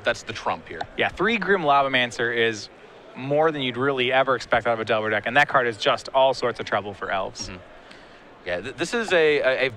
that's the trump here. Yeah, 3 Grim Lavamancer is more than you'd really ever expect out of a Delver deck, and that card is just all sorts of trouble for Elves. Yeah, this is a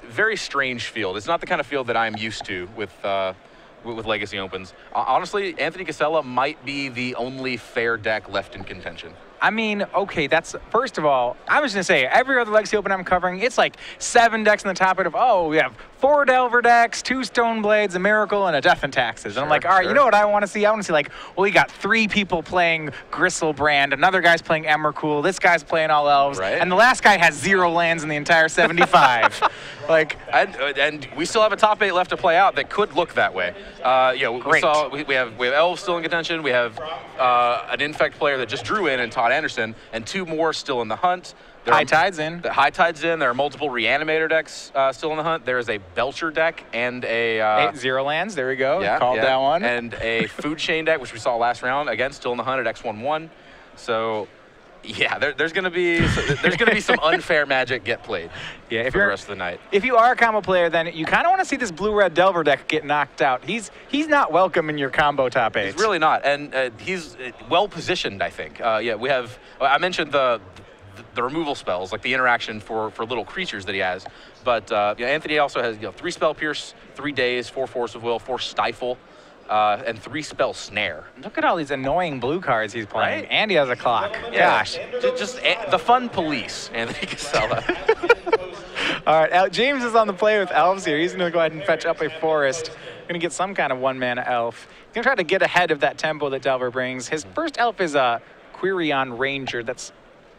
very strange field. It's not the kind of field that I'm used to with Legacy Opens. Honestly, Anthony Casella might be the only fair deck left in contention. I mean, okay, that's, first of all, I was going to say, every other Legacy Open I'm covering, it's like 7 decks in the top of, oh, we have 4 Delver decks, 2 Stoneblades, a Miracle, and a Death and Taxes. And I'm like, all right, you know what I want to see? I want to see, like, well, we got 3 people playing Gristlebrand, another guy's playing Emrakul, this guy's playing all Elves, and the last guy has 0 lands in the entire 75. Like, and we still have a top 8 left to play out that could look that way. We have Elves still in contention. We have an Infect player that just drew in, and Todd Anderson, and 2 more still in the hunt. High Tide's in. High Tide's in. There are multiple Reanimator decks still in the hunt. There is a Belcher deck and a 0 lands. There we go. Yeah, Called that one. And a Food Chain deck, which we saw last round. Again, still in the hunt at X11. So, yeah, there's gonna be some unfair magic get played. Yeah, for the rest of the night. If you are a combo player, then you kind of want to see this blue-red Delver deck get knocked out. He's not welcome in your combo top 8. He's really not, and he's well positioned, I think. Yeah, we have. I mentioned the removal spells, like the interaction for little creatures that he has. But Anthony also has 3 Spell Pierce, 3 Daze, 4 Force of Will, 4 Stifle, and 3 Spell Snare. Look at all these annoying blue cards he's playing. Right? And he has a clock. Yeah. Gosh. Just the fun police, Anthony Casella. All right, James is on the play with Elves here. He's going to go ahead and fetch up a Forest. Going to get some kind of 1-mana Elf. He's going to try to get ahead of that tempo that Delver brings. His first Elf is a Quirion Ranger. That's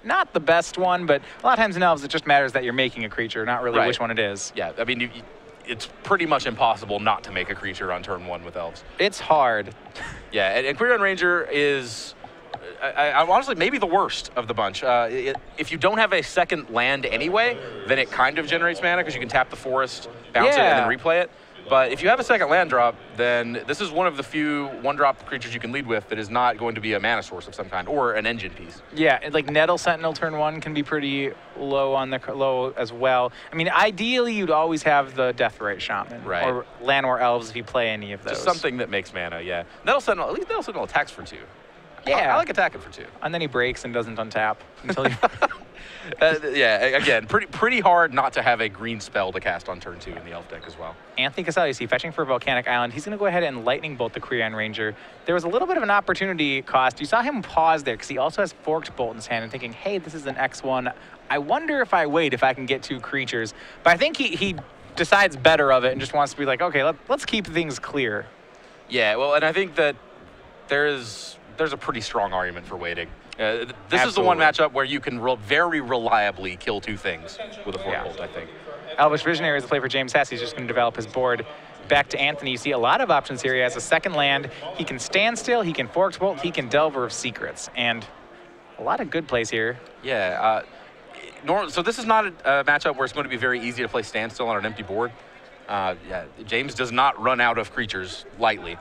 not the best one, but a lot of times in Elves, it just matters that you're making a creature, not really which one it is. Yeah, I mean, it's pretty much impossible not to make a creature on turn 1 with Elves. It's hard. Yeah, and Quirion Ranger is, honestly, maybe the worst of the bunch. If you don't have a second land anyway, then it kind of generates mana because you can tap the forest, bounce it, and then replay it. But if you have a second land drop, then this is one of the few 1-drop creatures you can lead with that is not going to be a mana source of some kind or an engine piece. Yeah, and like Nettle Sentinel turn 1 can be pretty low as well. I mean, ideally you'd always have the Deathrite Shaman or Llanowar Elves if you play any of those. Just something that makes mana, yeah. Nettle Sentinel, at least Nettle Sentinel attacks for 2. Yeah, I like attacking for 2. And then he breaks and doesn't untap until you. Yeah, again, pretty hard not to have a green spell to cast on turn 2 in the Elf deck as well. Anthony Casella, you see, fetching for Volcanic Island. He's going to go ahead and Lightning Bolt the Quirion Ranger. There was a little bit of an opportunity cost. You saw him pause there because he also has Forked Bolt in his hand and thinking, hey, this is an X1. I wonder if I wait if I can get 2 creatures. But I think he decides better of it and just wants to be like, okay, let's keep things clear. Yeah, well, and I think that there's a pretty strong argument for waiting. This is the one matchup where you can very reliably kill 2 things with a Forked Bolt, I think. Elvish Visionary is the play for James Hess. He's just going to develop his board. Back to Anthony, you see a lot of options here. He has a second land. He can stand still, he can Forked Bolt, he can Delver of Secrets. And a lot of good plays here. Yeah, so this is not a matchup where it's going to be very easy to play Standstill on an empty board. Yeah, James does not run out of creatures lightly.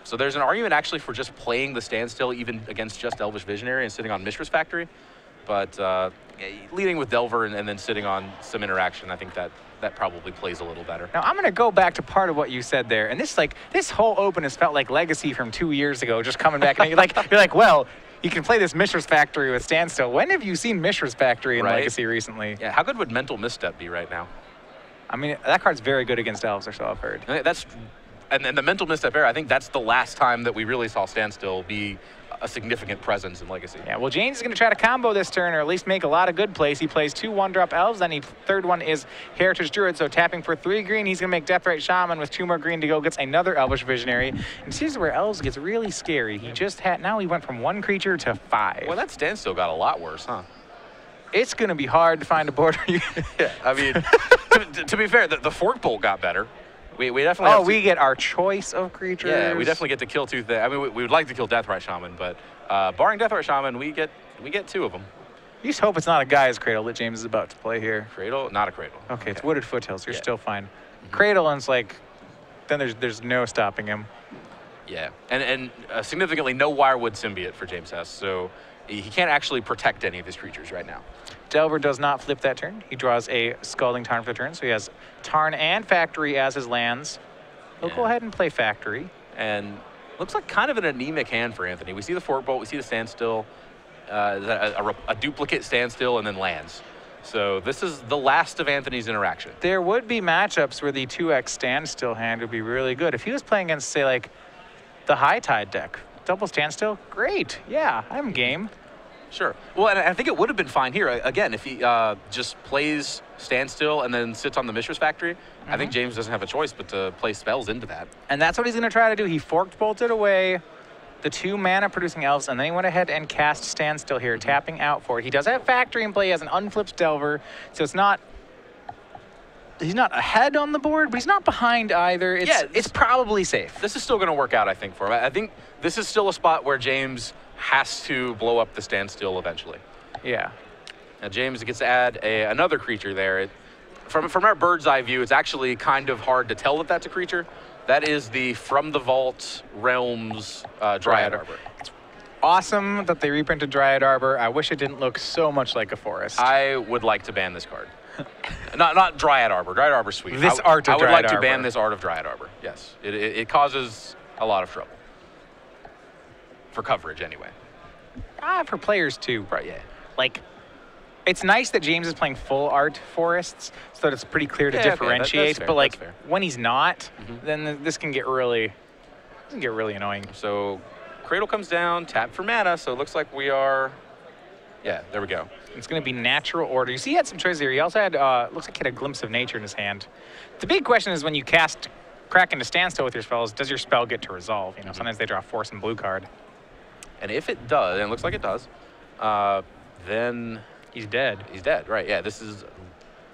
So there's an argument actually for just playing the Standstill even against just Elvish Visionary and sitting on Mishra's Factory. But leading with Delver and then sitting on some interaction, I think that probably plays a little better. Now I'm going to go back to part of what you said there. And this whole open has felt like Legacy from 2 years ago, just coming back. And you're like, well, you can play this Mishra's Factory with Standstill. When have you seen Mishra's Factory in Legacy recently? Yeah, how good would Mental Misstep be right now? I mean, that card's very good against Elves, or so I've heard. And the Mental Misstep era, I think that's the last time that we really saw Standstill be a significant presence in Legacy. Yeah, well, James is going to try to combo this turn, or at least make a lot of good plays. He plays 2 1-drop Elves, then third one is Heritage Druid, so tapping for 3 green, he's going to make Deathrite Shaman with 2 more green to go, gets another Elvish Visionary. And this is where Elves gets really scary. Now he went from 1 creature to 5. Well, that Standstill got a lot worse, huh? It's going to be hard to find a board. Yeah, I mean, to be fair, the Forked Bolt got better. We definitely we get our choice of creatures. Yeah, we definitely get to kill 2 things. I mean, we would like to kill Deathrite Shaman, but barring Deathrite Shaman, we get 2 of them. You just hope it's not a Gaia's Cradle that James is about to play here. Cradle? Not a Cradle. Okay, it's Wooded Foothills. You're still fine. Cradle, and it's like, then there's no stopping him. Yeah, and significantly no Wirewood Symbiote for James Hess, so he can't actually protect any of his creatures right now. Delver does not flip that turn. He draws a Scalding Tarn for the turn, so he has Tarn and Factory as his lands. He'll go ahead and play Factory. And looks like kind of an anemic hand for Anthony. We see the Fork Bolt, we see the Standstill, a duplicate Standstill, and then lands. So this is the last of Anthony's interaction. There would be matchups where the 2x Standstill hand would be really good. If he was playing against, say, like the High Tide deck, double Standstill, great. Yeah, I'm game. Sure. Well, and I think it would have been fine here. Again, if he just plays Standstill and then sits on the Mishra's Factory, I think James doesn't have a choice but to play spells into that. And that's what he's going to try to do. He Forked Bolted away the 2 mana producing elves, and then he went ahead and cast Standstill here, tapping out for it. He does have Factory in play. He has an unflipped Delver, so it's not... He's not ahead on the board, but he's not behind either. It's probably safe. This is still going to work out, I think, for him. I think this is still a spot where James has to blow up the Standstill eventually. Yeah. Now James gets to add another creature there. From our bird's eye view, it's actually kind of hard to tell that that's a creature. That is the From the Vault Realms Dryad Arbor. It's awesome that they reprinted Dryad Arbor. I wish it didn't look so much like a forest. I would like to ban this card. not Dryad Arbor. Dryad Arbor's sweet. This art of I would Dryad like to Arbor. ban this art of Dryad Arbor. Yes, it causes a lot of trouble. For coverage, anyway. For players, too. Right, yeah. Like, it's nice that James is playing full art forests so that it's pretty clear to differentiate. That's fair, but, like, fair. when he's not, then this can get really annoying. So, Cradle comes down, tap for mana, so it looks like we are... Yeah, there we go. It's going to be Natural Order. You see he had some choices here. He also had, looks like he had a Glimpse of Nature in his hand. The big question is when you cast Crack into Standstill with your spells, does your spell get to resolve? You know, sometimes they draw a Force and blue card. And if it does, and it looks like it does, then... He's dead. He's dead, right. Yeah, this is...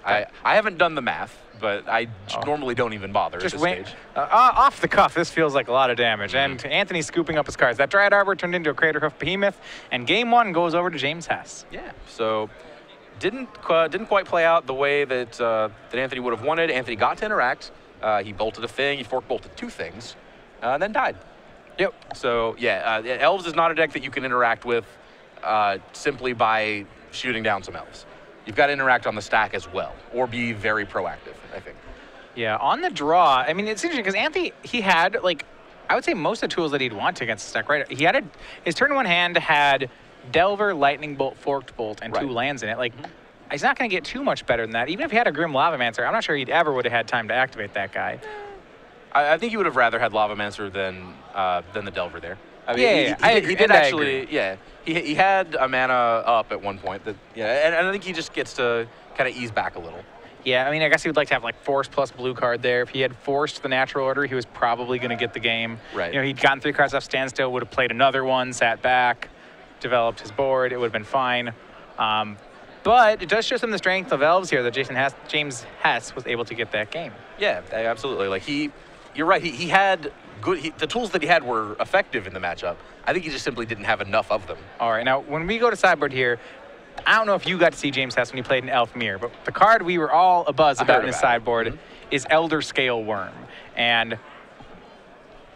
I haven't done the math, but I normally don't even bother at this stage. Off the cuff, this feels like a lot of damage. And Anthony's scooping up his cards. That Dryad Arbor turned into a Craterhoof Behemoth, and game 1 goes over to James Hess. Yeah, so didn't quite play out the way that Anthony would have wanted. Anthony got to interact. He bolted a thing. He Fork bolted 2 things, and then died. Yep. So, yeah, Elves is not a deck that you can interact with simply by shooting down some Elves. You've got to interact on the stack as well, or be very proactive, I think. Yeah, on the draw, I mean, it's interesting because Anthony, he had, like, I would say most of the tools that he'd want against the stack, right? He had his turn 1 hand had Delver, Lightning Bolt, Forked Bolt, and 2 lands in it. Like, he's not going to get too much better than that. Even if he had a Grim Lavamancer, I'm not sure he'd ever would have had time to activate that guy. I think he would have rather had Lavamancer than the Delver there. I mean, yeah, he did actually, yeah. He had a mana up at one point. And I think he just gets to kind of ease back a little. Yeah, I mean, I guess he would like to have like Force plus blue card there. If he had forced the Natural Order, he was probably going to get the game. Right. You know, he'd gotten 3 cards off Standstill, would have played another one, sat back, developed his board. It would have been fine. But it does show some of the strength of Elves here that James Hess was able to get that game. Yeah, absolutely. Like you're right. He had the tools that he had were effective in the matchup. I think he just simply didn't have enough of them. All right, now when we go to sideboard here, I don't know if you got to see James Hess when he played in Elf Mirror, but the card we were all abuzz about in his sideboard is Elder Scale Worm. And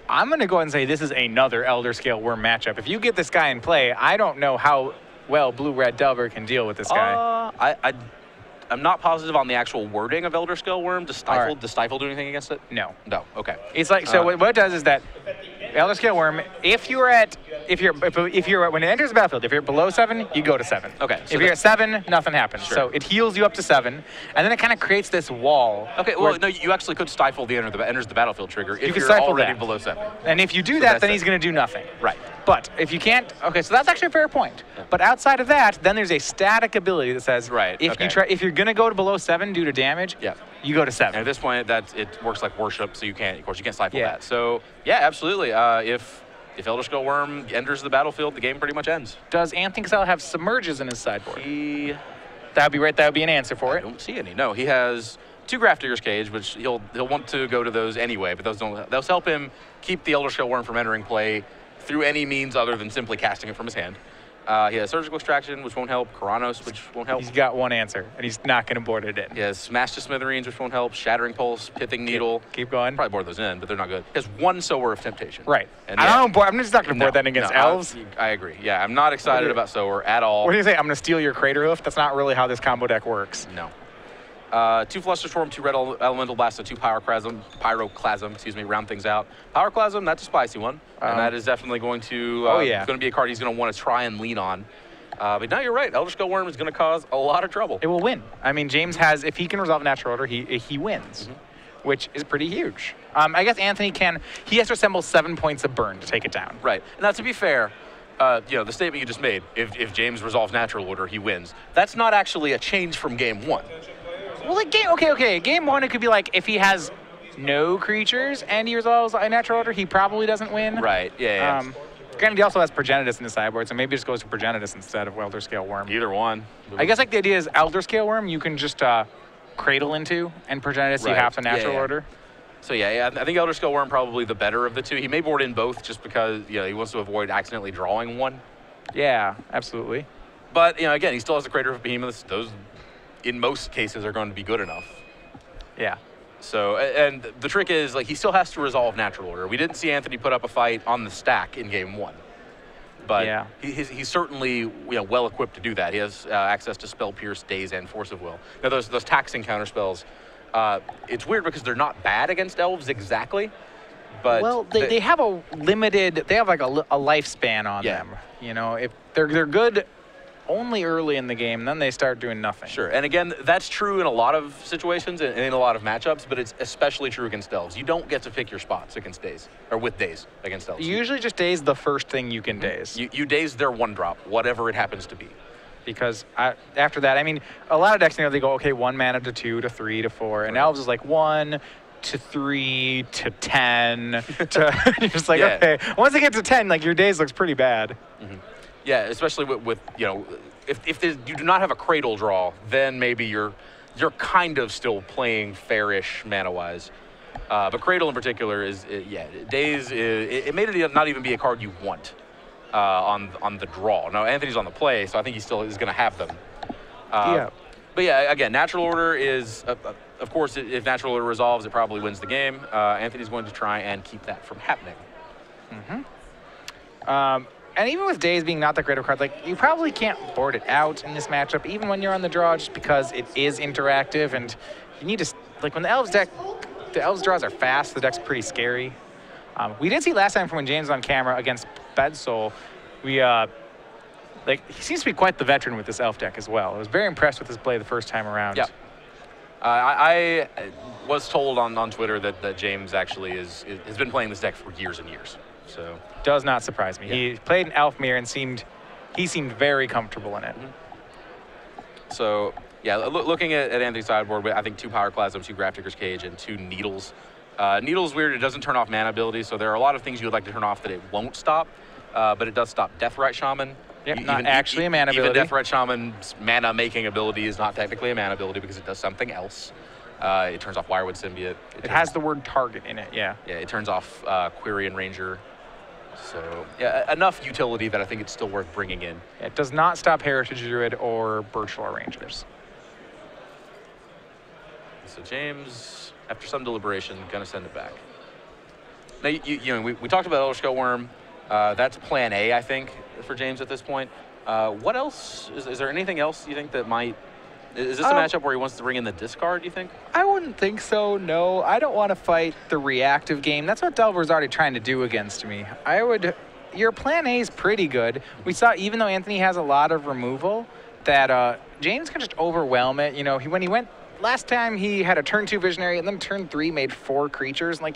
I'm going to go ahead and say this is another Elder Scale Worm matchup. If you get this guy in play, I don't know how well Blue-Red Delver can deal with this guy. I'm not positive on the actual wording of Elder Scale Worm. Does Stifle do anything against it? No. No. Okay. It's like, so what it does is that Elder Scale Worm, when it enters the battlefield, if you're below 7, you go to 7. Okay. So if you're at 7, nothing happens. Sure. So it heals you up to 7, and then it kind of creates this wall. Okay. Well, no, you actually could stifle the enters the battlefield trigger if you're already below 7. And if you do that, then he's going to do nothing. Right. But if you can't, okay, so that's actually a fair point. Yeah. But outside of that, then there's a static ability that says, if you're going to go to below 7 due to damage, you go to 7. And at this point, it works like worship, so you can't stifle that. So yeah, absolutely. If Elder Scale Worm enters the battlefield, the game pretty much ends. Does Anthony Casella have submerges in his sideboard? That would be right. That would be an answer for it. I don't see any. No, he has 2 Grafdigger's Cage, which he'll want to go to those anyway, but those help him keep the Elder Scale Worm from entering play through any means other than simply casting it from his hand. He has Surgical Extraction, which won't help. Karanos, which won't help. He's got one answer, and he's not going to board it in. He has Smash to Smithereens, which won't help. Shattering Pulse, Pithing Needle. Keep going. Probably board those in, but they're not good. He has 1 Sower of Temptation. Right. And I'm just not going to board that against Elves. I agree. Yeah, I'm not excited about Sower at all. What do you say? I'm going to steal your Craterhoof? That's not really how this combo deck works. No. 2 Flusterstorm, 2 Red Elemental Blast, and 2 Pyroclasm, excuse me, round things out. Pyroclasm, that's a spicy one, and that is definitely going to going to be a card he's going to want to try and lean on. But now you're right, Elder Scale Worm is going to cause a lot of trouble. It will win. I mean, James has, if he can resolve natural order, he wins, which is pretty huge. I guess Anthony he has to assemble 7 points of burn to take it down. Right. Now, to be fair, the statement you just made, if James resolves natural order, he wins. That's not actually a change from game 1. Well, like game 1, it could be like if he has no creatures and he resolves a natural order, he probably doesn't win. Right, yeah. Granted, he also has Progenitus in his sideboard, so maybe it just goes to Progenitus instead of Elder Scale Worm. Either one. I guess like the idea is Elder Scale Worm you can just cradle into, and Progenitus you have to natural order. So yeah, I think Elder Scale Worm probably the better of the two. He may board in both just because he wants to avoid accidentally drawing one. Yeah, absolutely. But again, he still has the Crater of Behemoths. Those, in most cases, are going to be good enough. Yeah. So, and the trick is, like, he still has to resolve natural order. We didn't see Anthony put up a fight on the stack in game 1. But he's certainly well equipped to do that. He has access to Spell Pierce, Daze, and Force of Will. Now, those taxing counter spells, it's weird because they're not bad against elves exactly. But well, they have a limited, they have like a lifespan on them. If they're good only early in the game, then they start doing nothing. Sure, and again, that's true in a lot of situations and in a lot of matchups, but it's especially true against elves. You don't get to pick your spots against Daze, or with Daze against elves. You usually just Daze the first thing you can Daze. You Daze their 1-drop, whatever it happens to be. Because after that, I mean, a lot of decks, they go, okay, 1 mana to 2 to 3 to 4, and elves is like 1 to 3 to 10 to you're just like, okay. Once they get to 10, like your Daze looks pretty bad. Yeah, especially with if you do not have a Cradle draw, then maybe you're kind of still playing fairish mana-wise. But Cradle in particular Daze it made it not even be a card you want on the draw. Now Anthony's on the play, so I think he still is going to have them. But yeah, again, natural order is of course if natural order resolves, it probably wins the game. Anthony's going to try and keep that from happening. And even with Daze being not that great of a card, like you probably can't board it out in this matchup, even when you're on the draw, just because it is interactive and you need to, like when the Elves draws are fast, the deck's pretty scary. We did see last time from when James was on camera against Bedsoul, he seems to be quite the veteran with this Elf deck as well. I was very impressed with his play the first time around. Yeah. I was told on Twitter that James actually has been playing this deck for years and years. So does not surprise me. He played an Elfmere and seemed very comfortable in it. So yeah, looking at Anthony's sideboard, I think 2 Pyroclasm, 2 Grafdigger's Cage, and 2 Needles. Needle's weird. It doesn't turn off mana abilities, so there are a lot of things you would like to turn off that it won't stop. But it does stop Deathrite Shaman. Yep, not actually a mana ability. Even Deathrite Shaman's mana-making ability is not technically a mana ability because it does something else. It turns off Wirewood Symbiote. It has the word target in it, yeah. Yeah, it turns off Quirion Ranger. So, yeah, enough utility that I think it's still worth bringing in. It does not stop Heritage Druid or Birchlaw Rangers. So James, after some deliberation, going to send it back. Now, we talked about Elder Scale Worm. That's plan A, I think, for James at this point. What else? Is there anything else you think that might... Is this a matchup where he wants to bring in the discard, do you think? I wouldn't think so, no. I don't want to fight the reactive game. That's what Delver's already trying to do against me. Your plan A is pretty good. We saw, even though Anthony has a lot of removal, that James can just overwhelm it. When he went... Last time, he had a turn 2 Visionary, and then turn 3 made 4 creatures. And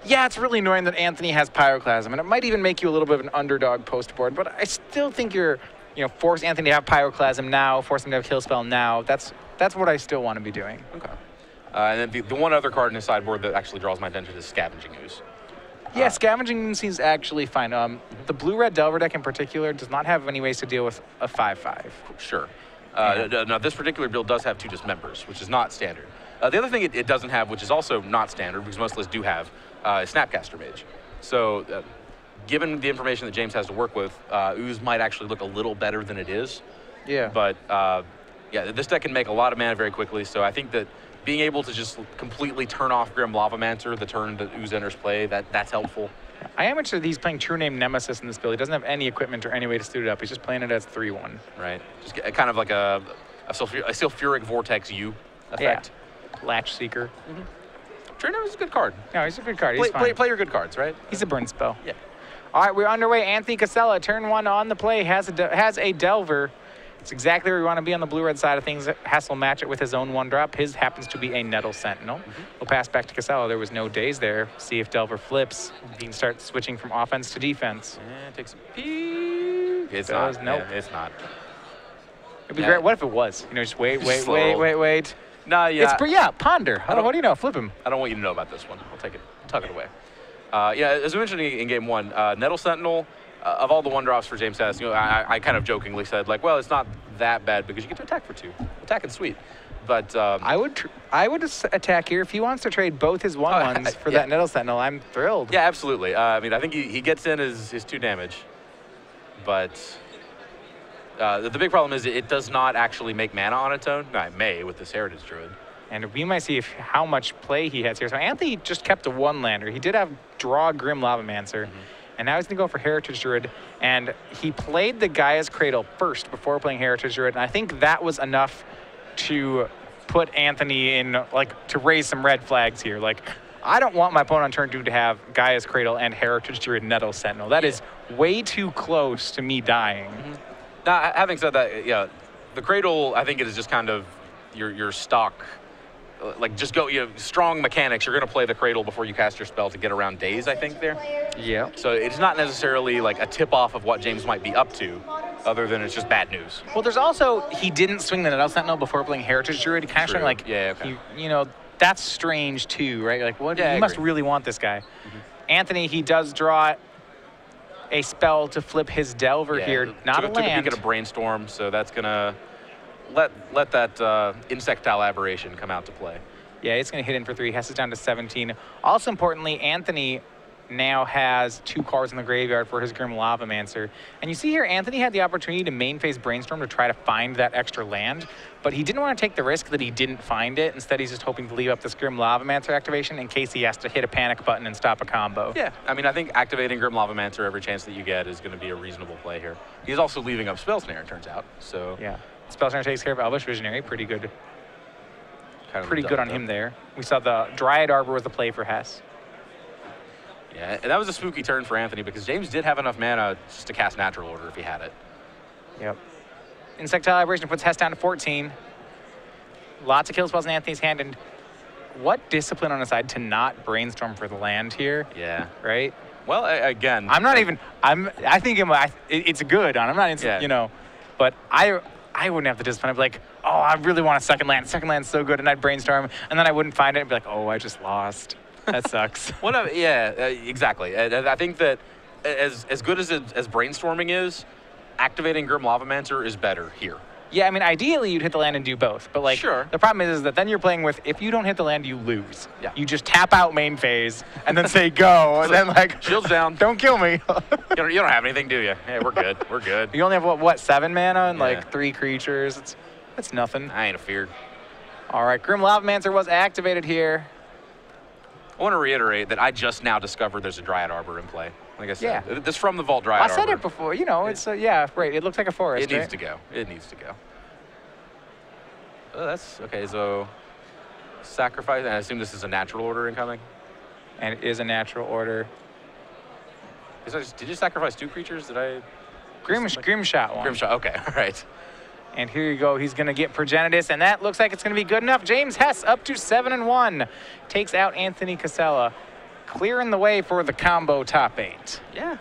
yeah, it's really annoying that Anthony has Pyroclasm, and it might even make you a little bit of an underdog post-board, but I still think you're... force Anthony to have Pyroclasm now, force him to have Kill Spell now. That's what I still want to be doing. Okay. And then the one other card in his sideboard that actually draws my attention is Scavenging Ooze. Yeah, Scavenging Ooze seems actually fine. The blue-red Delver deck in particular does not have any ways to deal with a 5/5. Sure. Now, this particular build does have 2 Dismembers, which is not standard. The other thing it doesn't have, which is also not standard, because most lists do have, is Snapcaster Mage. So... given the information that James has to work with, Ooze might actually look a little better than it is. Yeah. But, this deck can make a lot of mana very quickly, so I think that being able to just completely turn off Grim Lavamancer the turn that Ooze enters play, that's helpful. I am interested that he's playing True Name Nemesis in this build. He doesn't have any equipment or any way to suit it up. He's just playing it as 3/1. Right. Just kind of like a Sulfuric Vortex U. effect. Yeah. Latch Seeker. Trainer is a good card. No, he's a good card. He's fine. Play your good cards, right? He's a burn spell. Yeah. All right, we're underway. Anthony Casella, turn 1 on the play, has a Delver. It's exactly where we want to be on the blue-red side of things. Hess will match it with his own 1-drop. His happens to be a Nettle Sentinel. We'll pass back to Casella. There was no days there. See if Delver flips. He can start switching from offense to defense. And takes a peek. It's not. Nope. Yeah, it's not. It'd be great. What if it was? You know, just wait. Nah, yeah. Ponder. What do you know? Flip him. I don't want you to know about this one. I'll take it. Tuck it away. Yeah, as we mentioned in game 1, Nettle Sentinel, of all the 1-drops for James Hess, you know, I kind of jokingly said, like, well, it's not that bad because you get to attack for 2. Attacking sweet. But I would just attack here if he wants to trade both his 1/1s for that Nettle Sentinel. I'm thrilled. Yeah, absolutely. I mean, I think he gets in his 2 damage, but the big problem is it does not actually make mana on its own. No, it may with this Heritage Druid. And we might see how much play he has here. So Anthony just kept a 1-lander. He did have draw Grim Lavamancer. And now he's going to go for Heritage Druid. And he played the Gaia's Cradle first before playing Heritage Druid. And I think that was enough to put Anthony in, like, to raise some red flags here. Like, I don't want my opponent on turn 2 to have Gaia's Cradle and Heritage Druid Nettle Sentinel. That is way too close to me dying. Now, having said that, yeah, the Cradle, I think it is just kind of your stock. Like, just go, strong mechanics. You're going to play the Cradle before you cast your spell to get around days, I think, there. Yeah. So it's not necessarily like a tip-off of what James might be up to, other than it's just bad news. Well, there's also, he didn't swing the Nettle Sentinel before playing Heritage Druid. Kind of showing, like, you know, that's strange, too, right? Like, what? You must really want this guy. Anthony, he does draw a spell to flip his Delver here. Not a land. Took a peek at a Brainstorm, so that's going to let that Insectile Aberration come out to play. Yeah, it's going to hit in for 3. Hess is down to 17. Also importantly, Anthony now has 2 cards in the graveyard for his Grim Lavamancer. And you see here, Anthony had the opportunity to main phase Brainstorm to try to find that extra land, but he didn't want to take the risk that he didn't find it. Instead, he's just hoping to leave up this Grim Lavamancer activation in case he has to hit a panic button and stop a combo. Yeah, I mean, I think activating Grim Lavamancer every chance that you get is going to be a reasonable play here. He's also leaving up Spell Snare, it turns out. So yeah. Spell Snare takes care of Elvish Visionary. Pretty good. Pretty good on him there. We saw the Dryad Arbor was the play for Hess. Yeah, and that was a spooky turn for Anthony because James did have enough mana just to cast Natural Order if he had it. Yep. Insectile Aberration puts Hess down to 14. Lots of kill spells in Anthony's hand. And what discipline on his side to not Brainstorm for the land here. Yeah. Right? Well, again. I'm not even, I think it's good on. I'm not, you know, but I wouldn't have the discipline. I'd be like, oh, I really want a second land. Second land's so good, and I'd Brainstorm, and then I wouldn't find it and be like, oh, I just lost. That sucks. Well, no, yeah, exactly. I think that as good as Brainstorming is, activating Grim Lavamancer is better here. Yeah, I mean, ideally you'd hit the land and do both, but like, the problem is that then you're playing with, if you don't hit the land, you lose. Yeah. You just tap out main phase and then say go, and then like, shields down. Don't kill me. you don't have anything, do you? Yeah, we're good. We're good. You only have what 7 mana and like 3 creatures. It's nothing. I ain't afeared. All right, Grim Lavamancer was activated here. I want to reiterate that I just now discovered there's a Dryad Arbor in play. Like I said, this from the Vault Dryad Arbor. I said it before. You know, it's yeah, right. It looks like a forest. It needs to go. It needs to go. Oh, that's okay. So sacrifice. I assume this is a Natural Order incoming. And it is a Natural Order. Did you sacrifice 2 creatures? Did I? Grimshot one. Grimshot. Okay. All right. And here you go. He's going to get Progenitus, and that looks like it's going to be good enough. James Hess up to 7-1. Takes out Anthony Casella, clearing the way for the combo top 8. Yeah.